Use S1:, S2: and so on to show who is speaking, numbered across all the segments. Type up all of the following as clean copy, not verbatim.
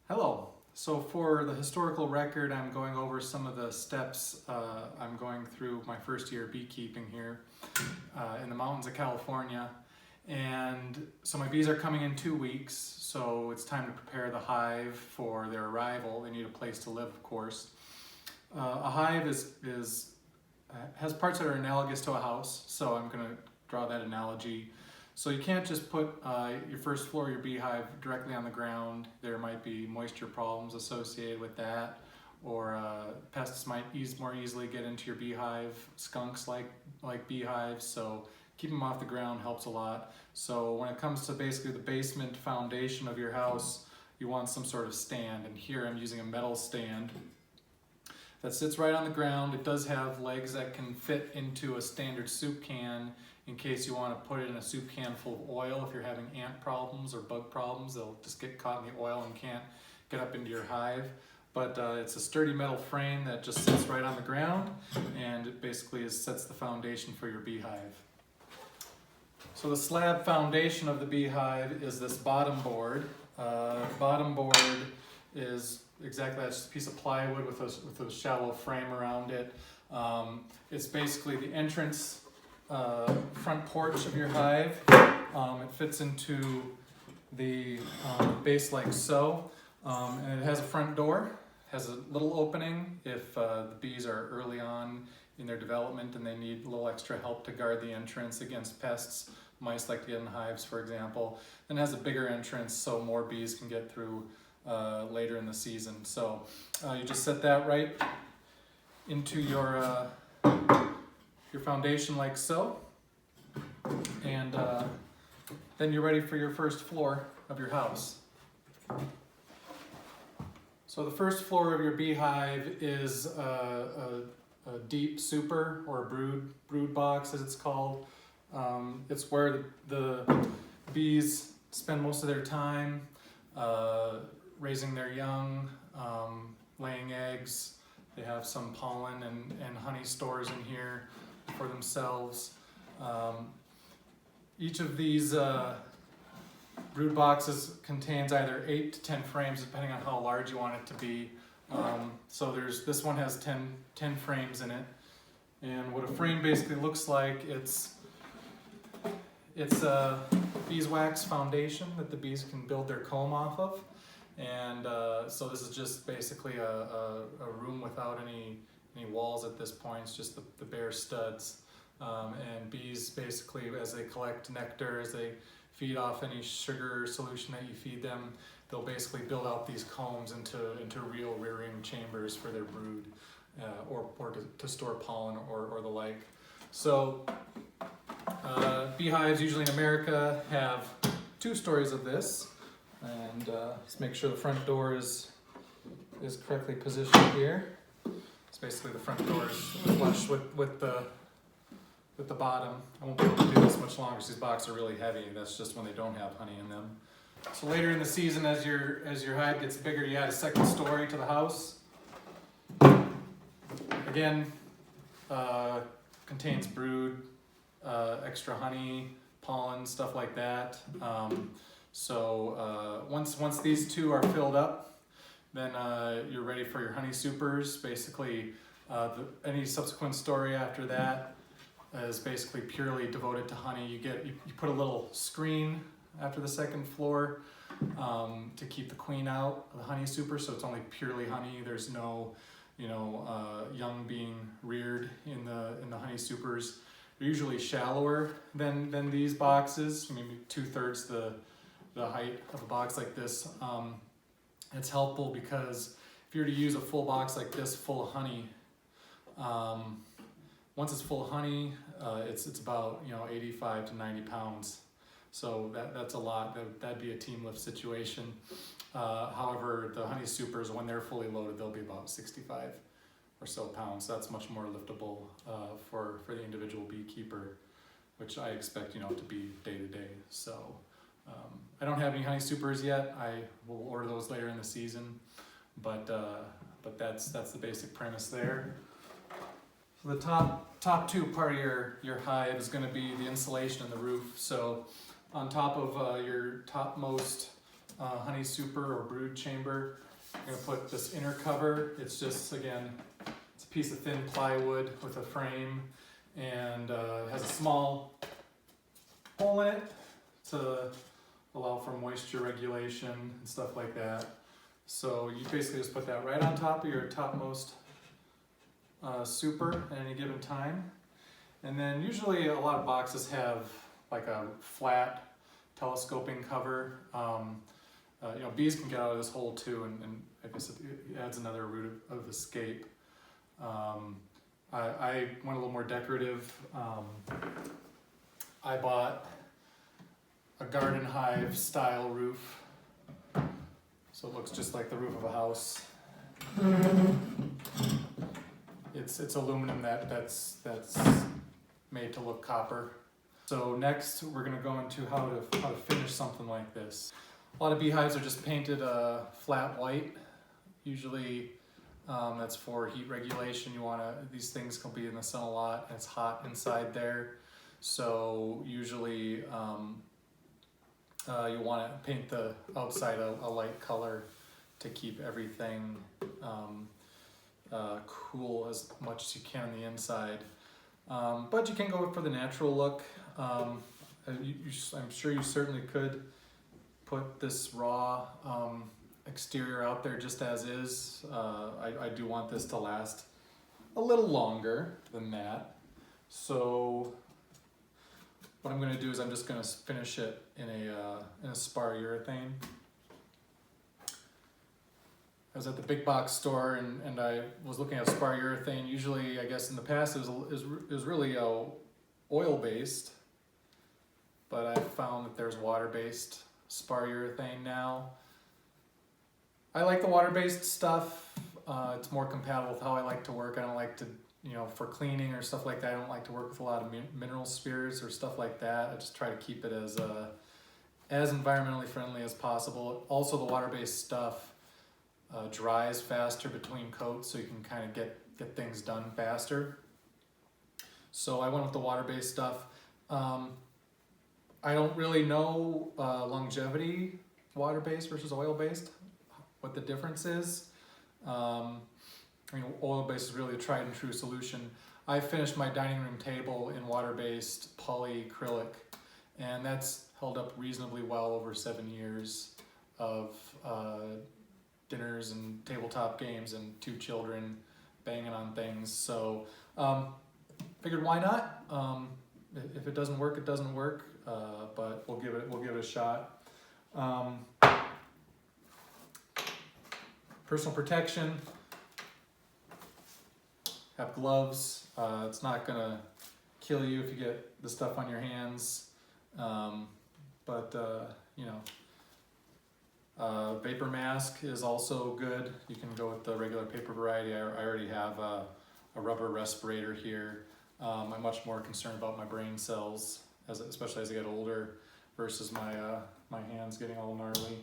S1: Hello. So for the historical record, I'm going over some of the steps I'm going through my first year beekeeping here in the mountains of California. And so my bees are coming in 2 weeks, so it's time to prepare the hive for their arrival. They need a place to live, of course. A hive has parts that are analogous to a house, so I'm going to draw that analogy. So you can't just put your first floor of your beehive directly on the ground. There might be moisture problems associated with that, or pests might more easily get into your beehive. Skunks like beehives, so keeping them off the ground helps a lot. So when it comes to basically the basement foundation of your house, you want some sort of stand, and here I'm using a metal stand that sits right on the ground. It does have legs that can fit into a standard soup can in case you want to put it in a soup can full of oil. If you're having ant problems or bug problems, they'll just get caught in the oil and can't get up into your hive. But it's a sturdy metal frame that just sits right on the ground, and it basically sets the foundation for your beehive. So the slab foundation of the beehive is this bottom board. Bottom board is exactly that, just a piece of plywood with a shallow frame around it. It's basically the entrance front porch of your hive. It fits into the base like so, and it has a front door, has a little opening if the bees are early on in their development and they need a little extra help to guard the entrance against pests. Mice like to get in hives, for example. Then it has a bigger entrance so more bees can get through later in the season. So you just set that right into your foundation like so, and then you're ready for your first floor of your house. So the first floor of your beehive is a deep super, or a brood box as it's called. It's where the bees spend most of their time raising their young, laying eggs. They have some pollen and honey stores in here for themselves. Each of these brood boxes contains either 8 to 10 frames, depending on how large you want it to be. So this one has 10 frames in it. And what a frame basically looks like, it's a beeswax foundation that the bees can build their comb off of. And so this is just basically a room without any walls at this point. It's just the bare studs. And bees basically, as they collect nectar, as they feed off any sugar solution that you feed them, they'll basically build out these combs into real rearing chambers for their brood, or to store pollen or the like. So beehives usually in America have 2 stories of this, and let's make sure the front door is correctly positioned here. It's basically the front door is flush with the bottom. I won't be able to do this much longer because these boxes are really heavy. That's just when they don't have honey in them. So later in the season, as your hive gets bigger, you add a second story to the house. Again, contains brood, extra honey, pollen, stuff like that. Once these 2 are filled up, then you're ready for your honey supers. Basically, any subsequent story after that is basically purely devoted to honey. You put a little screen after the second floor to keep the queen out of the honey super, so it's only purely honey. There's no young being reared in the honey supers. They're usually shallower than these boxes, maybe 2/3 the height of a box like this. It's helpful because if you were to use a full box like this full of honey, once it's full of honey, it's about 85 to 90 pounds. So that's a lot. That'd be a team lift situation. However, the honey supers, when they're fully loaded, they'll be about 65 or so pounds. That's much more liftable for the individual beekeeper, which I expect to be day to day. So I don't have any honey supers yet. I will order those later in the season, but that's the basic premise there. So the top 2 part of your hive is going to be the insulation and the roof. So on top of your topmost honey super or brood chamber. I'm gonna put this inner cover. It's just, again, it's a piece of thin plywood with a frame, and it has a small hole in it to allow for moisture regulation and stuff like that. So you basically just put that right on top of your topmost super at any given time. And then usually a lot of boxes have like a flat telescoping cover. You know, bees can get out of this hole too, and I guess it adds another route of escape. I went a little more decorative. I bought a garden hive style roof, so it looks just like the roof of a house. It's aluminum that's made to look copper. So next we're going to go into how to finish something like this. A lot of beehives are just painted flat white. Usually that's for heat regulation. These things can be in the sun a lot and it's hot inside there. So usually you want to paint the outside a light color to keep everything cool as much as you can on the inside. But you can go for the natural look. I'm sure you certainly could put this raw exterior out there just as is. I do want this to last a little longer than that. So what I'm going to do is I'm just going to finish it in a spar urethane. I was at the big box store and I was looking at spar urethane. Usually, I guess in the past it was really oil based, but I found that there's water based spar urethane now. I like the water based stuff. It's more compatible with how I like to work. I don't like to, for cleaning or stuff like that, I don't like to work with a lot of mineral spirits or stuff like that. I just try to keep it as environmentally friendly as possible. Also, the water based stuff dries faster between coats, so you can kind of get things done faster. So I went with the water-based stuff. I don't really know longevity, water-based versus oil-based, what the difference is. Oil-based is really a tried and true solution. I finished my dining room table in water-based polyacrylic, and that's held up reasonably well over 7 years of dinners and tabletop games and 2 children banging on things. So figured why not? If it doesn't work, it doesn't work. But we'll give it a shot. Personal protection. Have gloves. It's not gonna kill you if you get the stuff on your hands. Vapor mask is also good. You can go with the regular paper variety. I already have a rubber respirator here. I'm much more concerned about my brain cells, especially as I get older, versus my hands getting all gnarly.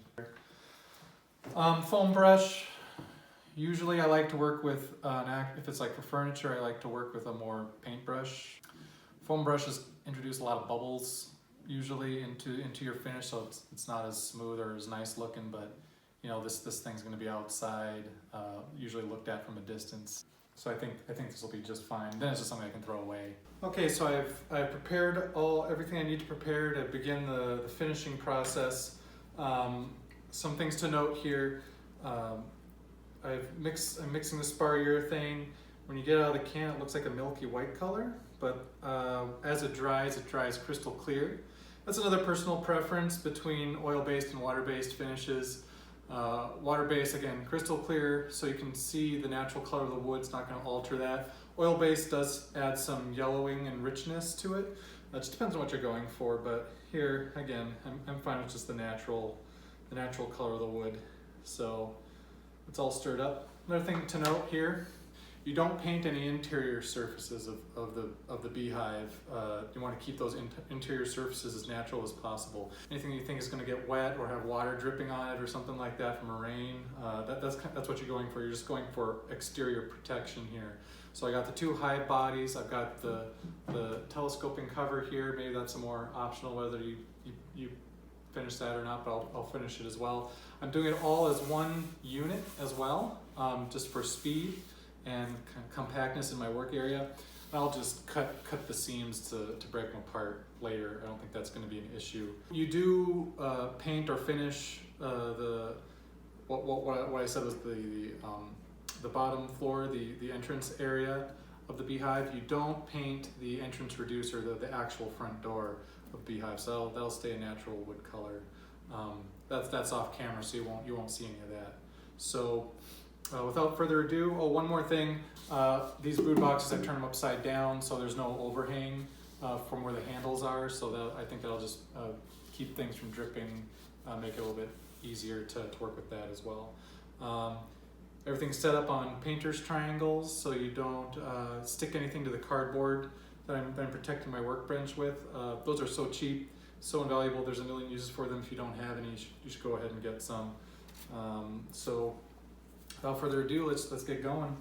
S1: Foam brush. Usually I like to work with, if it's like for furniture, I like to work with a more paintbrush. Foam brushes introduce a lot of bubbles usually into your finish, so it's not as smooth or as nice looking, but this thing's going to be outside, usually looked at from a distance. So I think this will be just fine. Then it's just something I can throw away. Okay, so I've prepared everything I need to prepare to begin the finishing process. Some things to note here. I'm mixing the spar urethane. When you get it out of the can, it looks like a milky white color, but as it dries crystal clear. That's another personal preference between oil-based and water-based finishes. Water-based, again, crystal clear, so you can see the natural color of the wood. It's not going to alter that. Oil-based does add some yellowing and richness to it. It just depends on what you're going for, but here, again, I'm fine with just the natural color of the wood. So it's all stirred up. Another thing to note here, you don't paint any interior surfaces of the beehive. You want to keep those interior surfaces as natural as possible. Anything you think is going to get wet or have water dripping on it or something like that from a rain, that's what you're going for. You're just going for exterior protection here. So I got the 2 hive bodies. I've got the telescoping cover here. Maybe that's a more optional, whether you finish that or not, but I'll finish it as well. I'm doing it all as one unit as well, just for speed and compactness in my work area. I'll just cut the seams to break them apart later. I don't think that's going to be an issue. You do paint or finish what I said was the bottom floor, the entrance area of the beehive. You don't paint the entrance reducer, the actual front door of the beehive, so that'll stay a natural wood color. That's off camera, so you won't see any of that. So without further ado, one more thing. These brood boxes, I've turned them upside down so there's no overhang from where the handles are, so I think that'll just keep things from dripping, make it a little bit easier to work with that as well. Everything's set up on painter's triangles, so you don't stick anything to the cardboard that I'm protecting my workbench with. Those are so cheap, so invaluable. There's a million uses for them. If you don't have any, you should go ahead and get some. So without further ado, let's get going.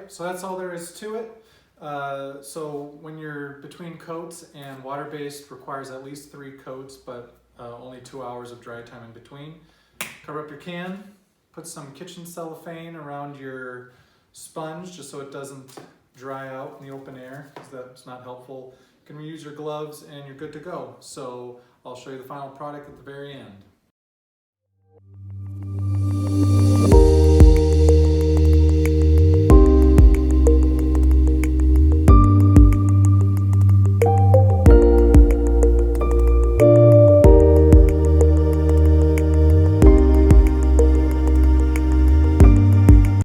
S1: So that's all there is to it. So when you're between coats, and water-based requires at least 3 coats, but only 2 hours of dry time in between. Cover up your can, put some kitchen cellophane around your sponge just so it doesn't dry out in the open air, because that's not helpful. You can reuse your gloves and you're good to go. So I'll show you the final product at the very end.